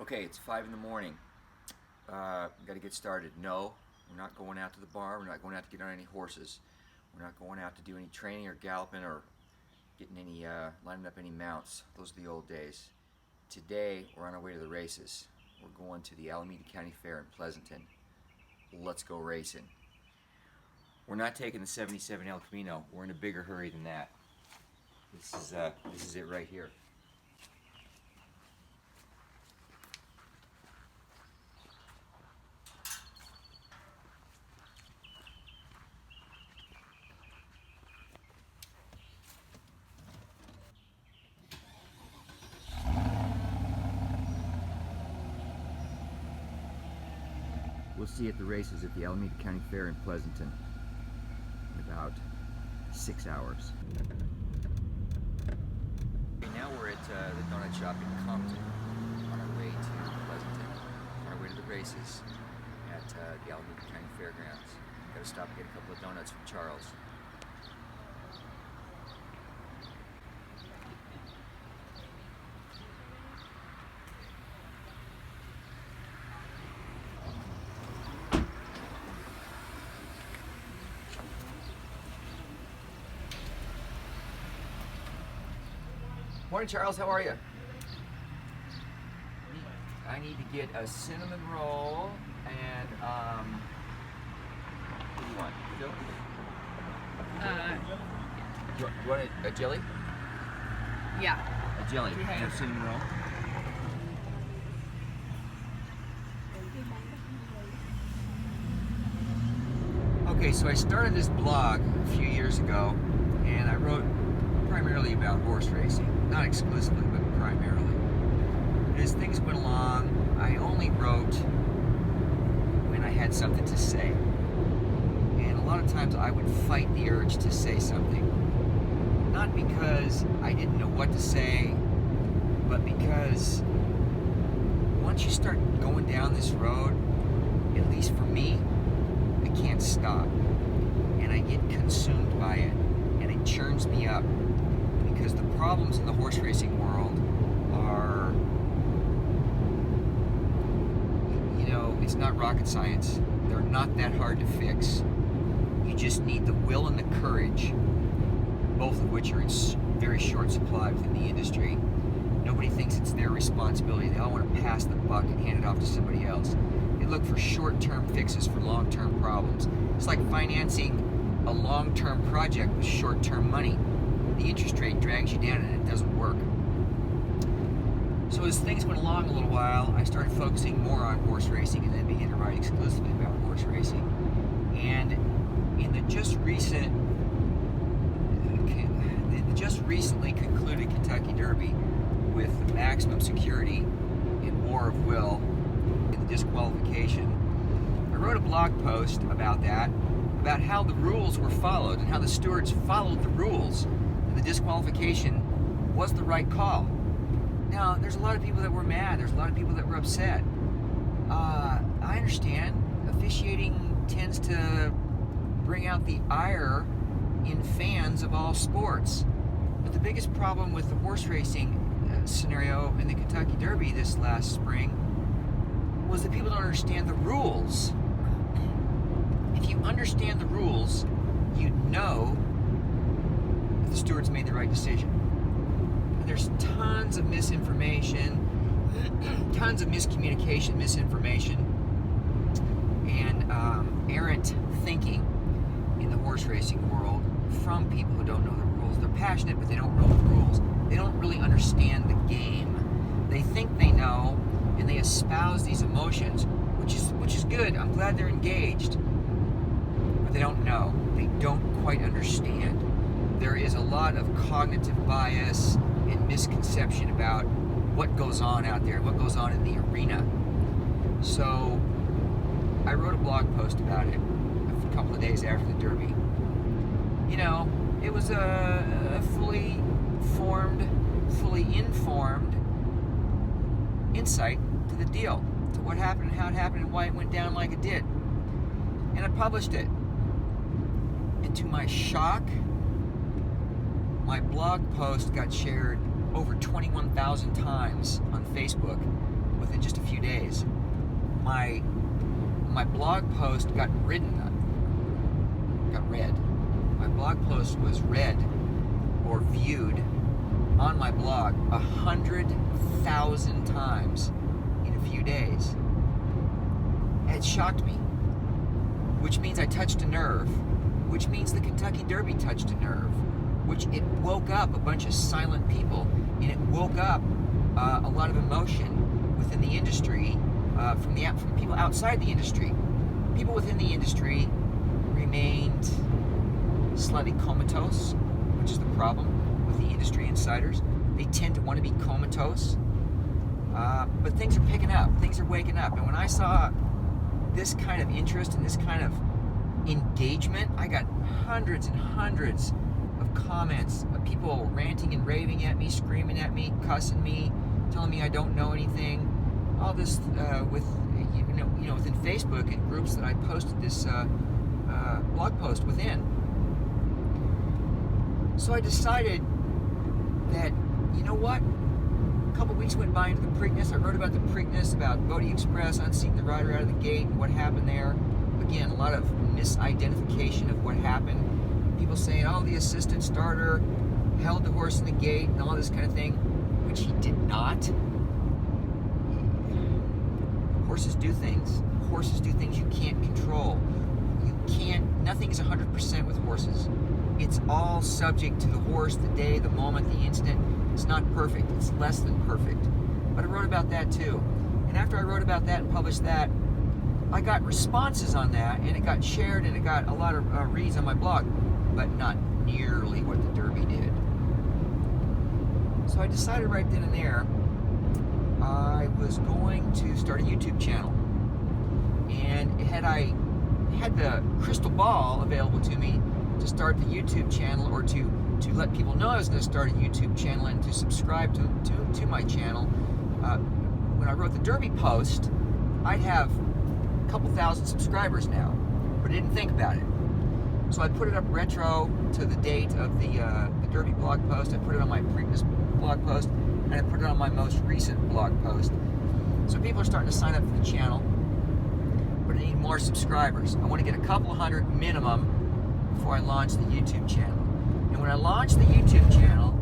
Okay, it's 5 in the morning. Got to get started. No, we're not going out to the bar. We're not going out to get on any horses. We're not going out to do any training or galloping or getting any, lining up any mounts. Those are the old days. Today, we're on our way to the races. We're going to the Alameda County Fair in Pleasanton. Let's go racing. We're not taking the 77 El Camino. We're in a bigger hurry than that. This is it right here. We'll see you at the races at the Alameda County Fair in Pleasanton in about 6 hours. Okay, now we're at the donut shop in Compton on our way to Pleasanton, on our way to the races at the Alameda County Fairgrounds. Got to stop and get a couple of donuts from Charles. Morning, Charles. How are you? I need to get a cinnamon roll and what do you want? Joe? Do you want a jelly? Yeah. A jelly and a cinnamon roll. Okay, so I started this blog a few years ago, and I wrote primarily about horse racing. Not exclusively, but primarily. As things went along, I only wrote when I had something to say. And a lot of times I would fight the urge to say something. Not because I didn't know what to say, but because once you start going down this road, at least for me, I can't stop. And I get consumed by it. And it churns me up. Because the problems in the horse racing world are, you know, it's not rocket science. They're not that hard to fix. You just need the will and the courage, both of which are in very short supply within the industry. Nobody thinks it's their responsibility. They all want to pass the buck and hand it off to somebody else. They look for short-term fixes for long-term problems. It's like financing a long-term project with short-term money. The interest rate drags you down and it doesn't work. So as things went along a little while, I started focusing more on horse racing and then began to write exclusively about horse racing. And in the just recently concluded Kentucky Derby with the maximum security and war of will in the disqualification, I wrote a blog post about that, about how the rules were followed and how the stewards followed the rules. The disqualification was the right call. Now, there's a lot of people that were mad. There's a lot of people that were upset. I understand. Officiating tends to bring out the ire in fans of all sports. But the biggest problem with the horse racing scenario in the Kentucky Derby this last spring was that people don't understand the rules. If you understand the rules, you know the stewards made the right decision. And there's tons of misinformation, tons of miscommunication, misinformation, and errant thinking in the horse racing world from people who don't know the rules. They're passionate, but they don't know the rules. They don't really understand the game. They think they know, and they espouse these emotions, which is good. I'm glad they're engaged, but they don't know. They don't quite understand. There is a lot of cognitive bias and misconception about what goes on out there, what goes on in the arena. So I wrote a blog post about it a couple of days after the Derby. You know, it was a fully formed, fully informed insight to the deal, to what happened and how it happened and why it went down like it did. And I published it. And to my shock, my blog post got shared over 21,000 times on Facebook, within just a few days. My blog post got read. My blog post was read or viewed on my blog 100,000 times in a few days. It shocked me, which means I touched a nerve, which means the Kentucky Derby touched a nerve, which it woke up a bunch of silent people, and it woke up a lot of emotion within the industry, from people outside the industry. People within the industry remained slightly comatose, which is the problem with the industry insiders. They tend to want to be comatose, but things are picking up, things are waking up, and when I saw this kind of interest and this kind of engagement, I got hundreds and hundreds of comments of people ranting and raving at me, screaming at me, cussing me, telling me I don't know anything. All this within Facebook and groups that I posted this blog post within. So I decided that, you know what? A couple weeks went by into the Preakness. I wrote about the Preakness, about Bodie Express, unseating the rider out of the gate and what happened there. Again, a lot of misidentification of what happened. People saying, oh, the assistant starter held the horse in the gate and all this kind of thing, which he did not. Horses do things. Horses do things you can't control. Nothing is 100% with horses. It's all subject to the horse, the day, the moment, the instant. It's not perfect. It's less than perfect. But I wrote about that too. And after I wrote about that and published that, I got responses on that, and it got shared, and it got a lot of reads on my blog, but not nearly what the Derby did. So I decided right then and there I was going to start a YouTube channel. And had I had the crystal ball available to me to start the YouTube channel, or to let people know I was going to start a YouTube channel and to subscribe to my channel, when I wrote the Derby post, I'd have a couple thousand subscribers now, but I didn't think about it. So I put it up retro to the date of the Derby blog post. I put it on my previous blog post, and I put it on my most recent blog post. So people are starting to sign up for the channel, but I need more subscribers. I want to get a couple hundred minimum before I launch the YouTube channel. And when I launch the YouTube channel,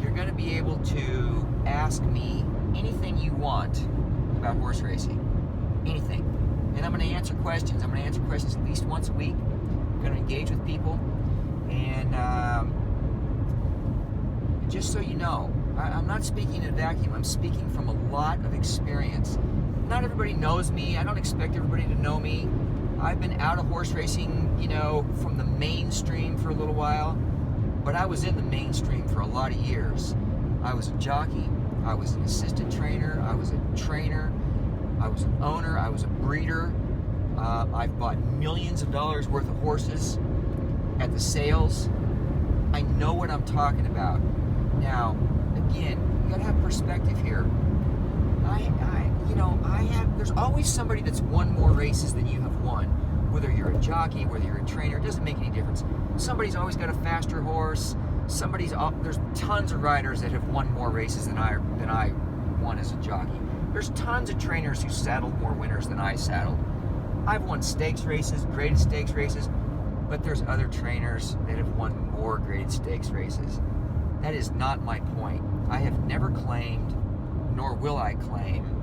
you're going to be able to ask me anything you want about horse racing. Anything. And I'm going to answer questions. I'm going to answer questions at least once a week. I'm going to engage with people. And just so you know, I'm not speaking in a vacuum. I'm speaking from a lot of experience. Not everybody knows me. I don't expect everybody to know me. I've been out of horse racing, from the mainstream for a little while, but I was in the mainstream for a lot of years. I was a jockey, I was an assistant trainer, I was a trainer, I was an owner, I was a breeder. I've bought millions of dollars worth of horses at the sales. I know what I'm talking about. Now, again, you gotta have perspective here. There's always somebody that's won more races than you have won. Whether you're a jockey, whether you're a trainer, it doesn't make any difference. Somebody's always got a faster horse. There's tons of riders that have won more races than I won as a jockey. There's tons of trainers who saddled more winners than I saddled. I've won stakes races, graded stakes races, but there's other trainers that have won more graded stakes races. That is not my point. I have never claimed, nor will I claim,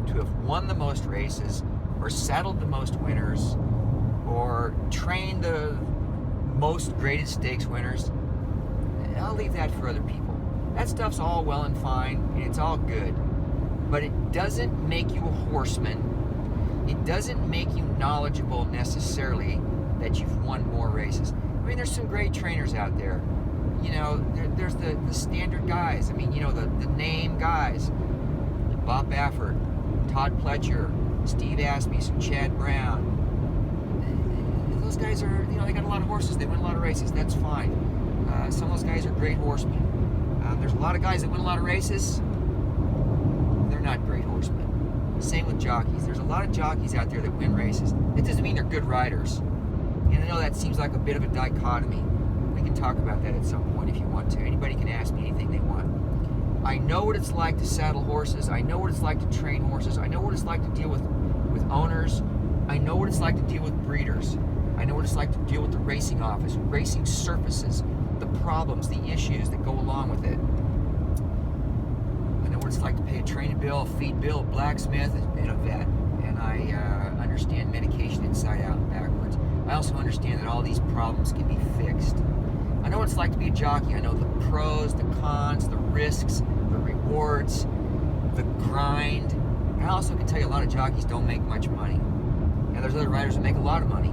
to have won the most races, or saddled the most winners, or trained the most graded stakes winners. I'll leave that for other people. That stuff's all well and fine, and it's all good, but it doesn't make you a horseman. It doesn't make you knowledgeable necessarily that you've won more races. I mean, there's some great trainers out there. There's the standard guys. I mean, the name guys. Bob Baffert, Todd Pletcher, Steve Asmussen, Chad Brown. Those guys are, they got a lot of horses. They win a lot of races. That's fine. Some of those guys are great horsemen. There's a lot of guys that win a lot of races. They're not great horsemen. Same with jockeys. There's a lot of jockeys out there that win races. It doesn't mean they're good riders. And I know that seems like a bit of a dichotomy. We can talk about that at some point if you want to. Anybody can ask me anything they want. I know what it's like to saddle horses. I know what it's like to train horses. I know what it's like to deal with owners. I know what it's like to deal with breeders. I know what it's like to deal with the racing office, racing surfaces, the problems, the issues that go along with it. I know what it's like to pay a training bill, a feed bill, a blacksmith, and a vet. And I understand medication inside out and backwards. I also understand that all these problems can be fixed. I know what it's like to be a jockey. I know the pros, the cons, the risks, the rewards, the grind. And I also can tell you a lot of jockeys don't make much money. And there's other riders that make a lot of money.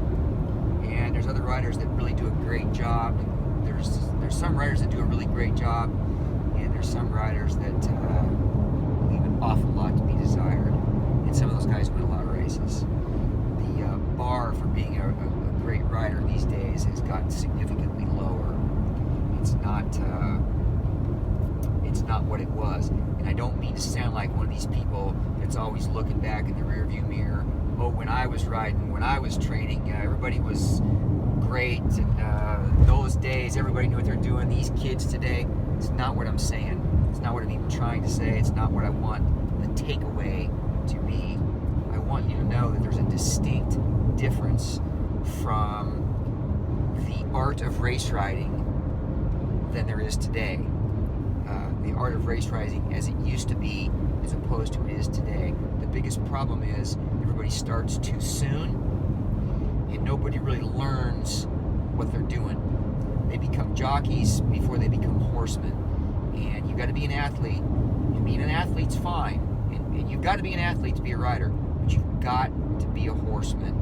And there's other riders that really do a great job. There's some riders that do a really great job. And there's some riders that leave an awful lot to be desired. And some of those guys win a lot of races. The bar for being a great rider these days has gotten significantly lower. It's not what it was. And I don't mean to sound like one of these people that's always looking back in the rearview mirror. Oh, when I was riding, when I was training, everybody was great, and those days everybody knew what they're doing. These kids today, it's not what I'm saying. It's not what I'm even trying to say. It's not what I want the takeaway to be. I want you to know that there's a distinct difference from the art of race riding than there is today. The art of race riding as it used to be as opposed to it is today. The biggest problem is everybody starts too soon and nobody really learns what they're doing. They become jockeys before they become horsemen. And you got to be an athlete. And being an athlete's fine. And you've got to be an athlete to be a rider. But you've got to be a horseman.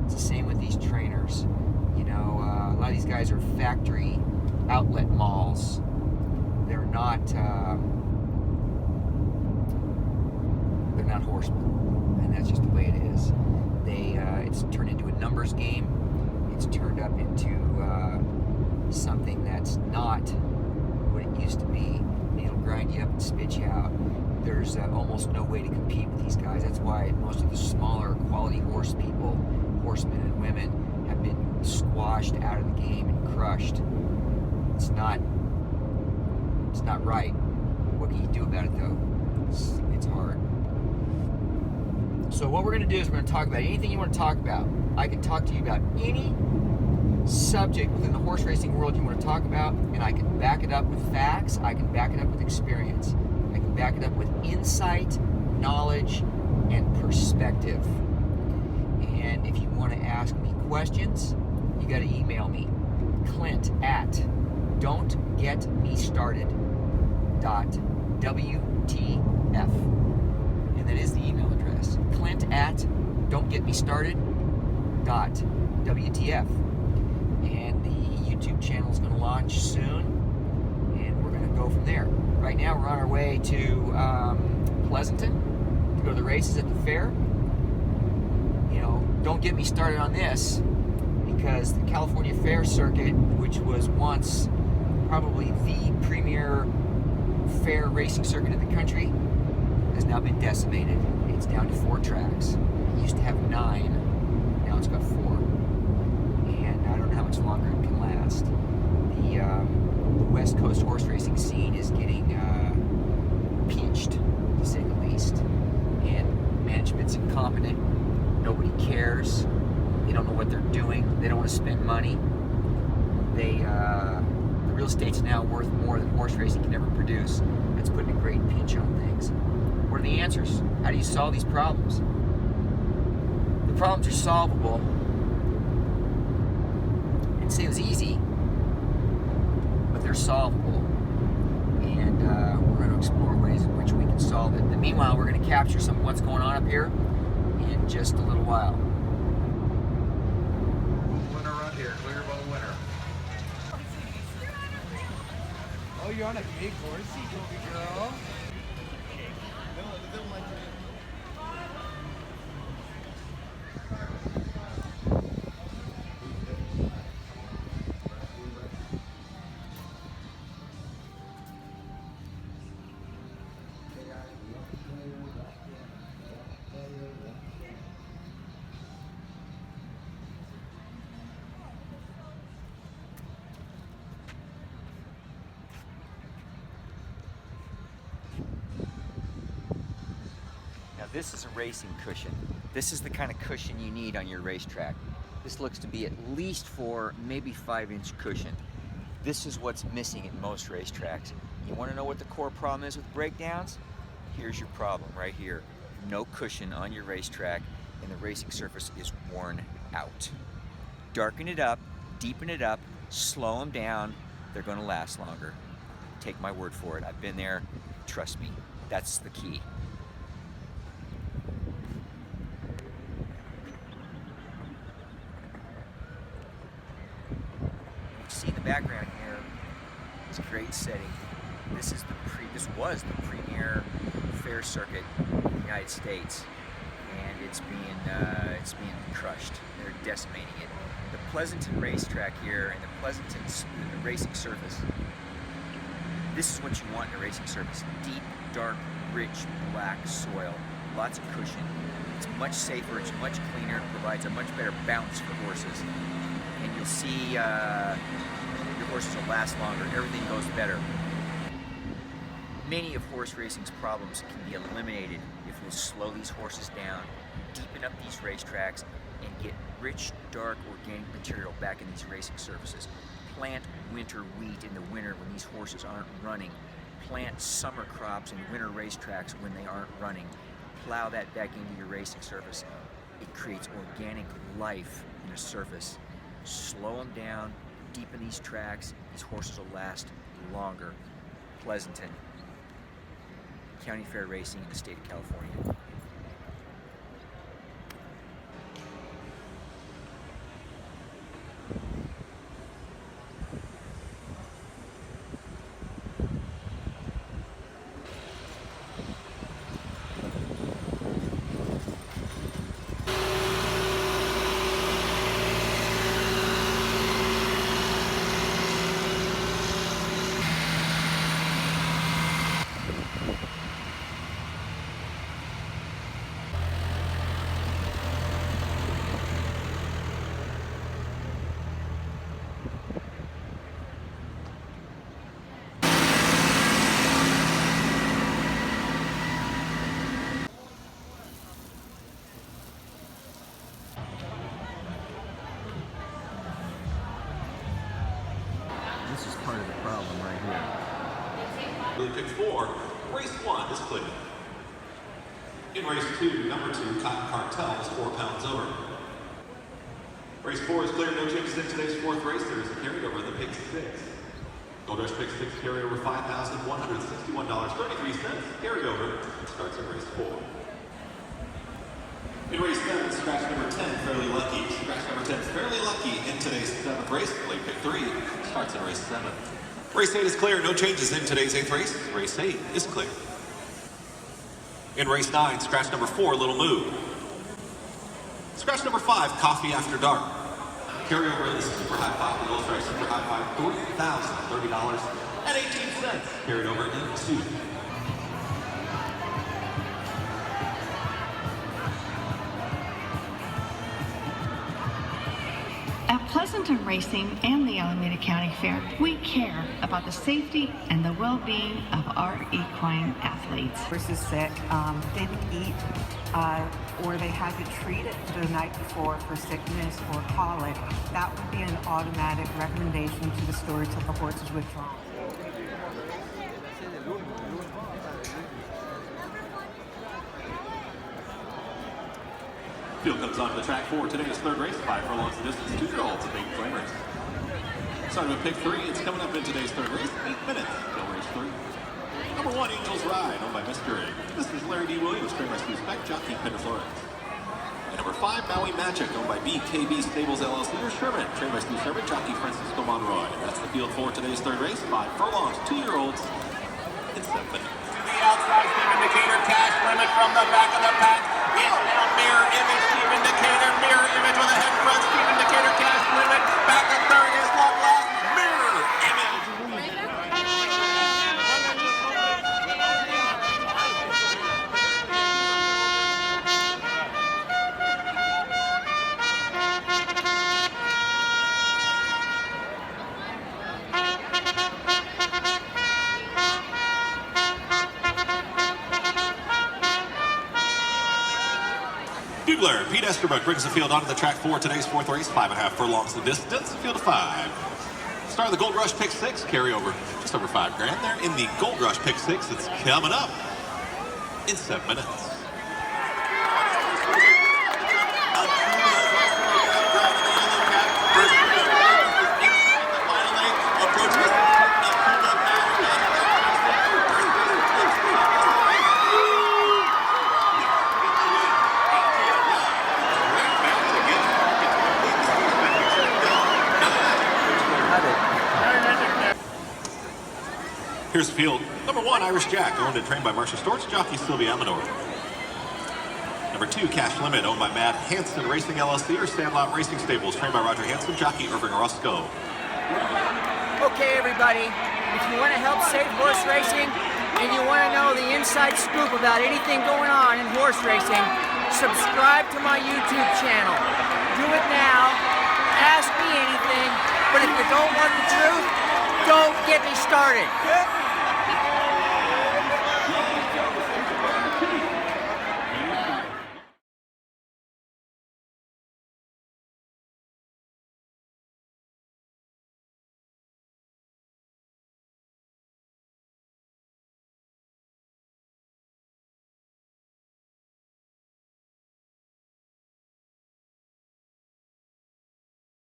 It's the same with these trainers. You know, a lot of these guys are factory outlet malls. They're not horsemen, and that's just the way it is. It's turned into a numbers game. It's turned up into something that's not what it used to be. It'll grind you up and spit you out. There's almost no way to compete with these guys. That's why most of the smaller quality horsemen and women, have been squashed out of the game and crushed. It's not right. What can you do about it, though? It's hard. So what we're going to do is we're going to talk about anything you want to talk about. I can talk to you about any subject within the horse racing world you want to talk about, and I can back it up with facts. I can back it up with experience. I can back it up with insight, knowledge, and perspective. And if you want to ask me questions, you got to email me. Clint at don'tgetmestarted.wtf, and that is the email address. Clint at don'tgetmestarted.wtf. And the YouTube channel is going to launch soon, and we're going to go from there. Right now we're on our way to Pleasanton to go to the races at the fair. You know, don't get me started on this, because the California Fair Circuit, which was once probably the premier fair racing circuit in the country, has now been decimated. It's down to 4 tracks. It used to have 9, now it's got 4. And I don't know how much longer it can last. The West Coast horse racing scene is getting pinched, to say the least. And management's incompetent. Nobody cares. They don't know what they're doing. They don't want to spend money. The real estate's now worth more than horse racing can ever produce. It's putting a great pinch on things. What are the answers? How do you solve these problems? The problems are solvable. It seems easy, but they're solvable. And we're going to explore ways in which we can solve it. And meanwhile, we're going to capture some of what's going on up here in just a little while. Winner right here, clear by the winner. Oh, you're on a big horsey, baby girl. this is a racing cushion. This is the kind of cushion you need on your racetrack. This looks to be at least 4, maybe 5-inch cushion. This is what's missing at most racetracks. You want to know what the core problem is with breakdowns? Here's your problem right here. No cushion on your racetrack and the racing surface is worn out. Darken it up, deepen it up, slow them down. They're going to last longer. Take my word for it. I've been there. Trust me. That's the key. You see in the background here, it's a great setting. This was the premier fair circuit in the United States, and it's being crushed. They're decimating it. The Pleasanton racetrack here and the Pleasanton racing surface. This is what you want in a racing surface: deep, dark, rich, black soil, lots of cushion. It's much safer. It's much cleaner. It provides a much better bounce for horses, and you'll see your horses will last longer. Everything goes better. Many of horse racing's problems can be eliminated if we slow these horses down, deepen up these racetracks, and get rich, dark, organic material back in these racing surfaces. Plant winter wheat in the winter when these horses aren't running. Plant summer crops in winter racetracks when they aren't running. Plow that back into your racing surface. It creates organic life in a surface. Slow them down, deepen these tracks. These horses will last longer. Pleasanton, County Fair Racing in the state of California. This is part of the problem right here. Pick 4, race 1 is Clint. In race 2, number 2, Cotton Cartel is 4 pounds over. Race 4 is clear, no changes in today's 4th race. There is a carryover in the pick 6. Goodrich pick 6 carryover $5,161.33. Carryover starts in race 4. In race 7, scratch number 10, Fairly Lucky. Scratch number 10, Fairly Lucky in today's 7th race. Late pick 3 starts in race 7. Race 8 is clear, no changes in today's 8th race. Race 8 is clear. In race 9, scratch number 4, Little Moo. Scratch number 5, Coffee After Dark. Carryover in the Super High 5, the Ultra Super High 5, $3,030.18. Carried over into At Pleasanton Racing and the Alameda County Fair, we care about the safety and the well-being of our equine athletes. Horse is sick, didn't eat, or they had to treat it the night before for sickness or colic, that would be an automatic recommendation to the store till the horse is withdrawn. Field comes onto the track for today's 3rd race, 5 furlongs of distance, 2-year-olds at Baby Flamers. Starting with pick 3, it's coming up in today's 3rd race, 8 minutes till race 3. Number 1, Angel's Ride, owned by Mr. A. This is Larry D. Williams, trained by Stu Speck, jockey Peter Flores. And number 5, Maui Magic, owned by BKB Stables LLC, or Sherman, trained by Stu Sherman, jockey Francisco Monroy. And that's the field for today's 3rd race, 5 furlongs, 2-year-olds in 7 minutes. The outside steam indicator, cash limit from the back of the pack. It's now mirror image, steam indicator, mirror image with a head front, steam indicator, cash limit. Back to 3rd is long last, mirror image. Hugler, Pete Esterbrook brings the field onto the track for today's fourth race. 5.5 furlongs the distance, field of 5. Start of the Gold Rush Pick 6, carry over just over $5 grand there in the Gold Rush Pick 6. It's coming up in 7 minutes. Here's the field. Number 1, Irish Jack, owned and trained by Marcia Storch, jockey Sylvia Amador. Number 2, Cash Limit, owned by Matt Hansen Racing LLC or Sandlot Racing Stables, trained by Roger Hansen, jockey Irving Roscoe. Okay, everybody, if you want to help save horse racing and you want to know the inside scoop about anything going on in horse racing, subscribe to my YouTube channel. Do it now. Ask me anything, but if you don't want the truth, don't get me started.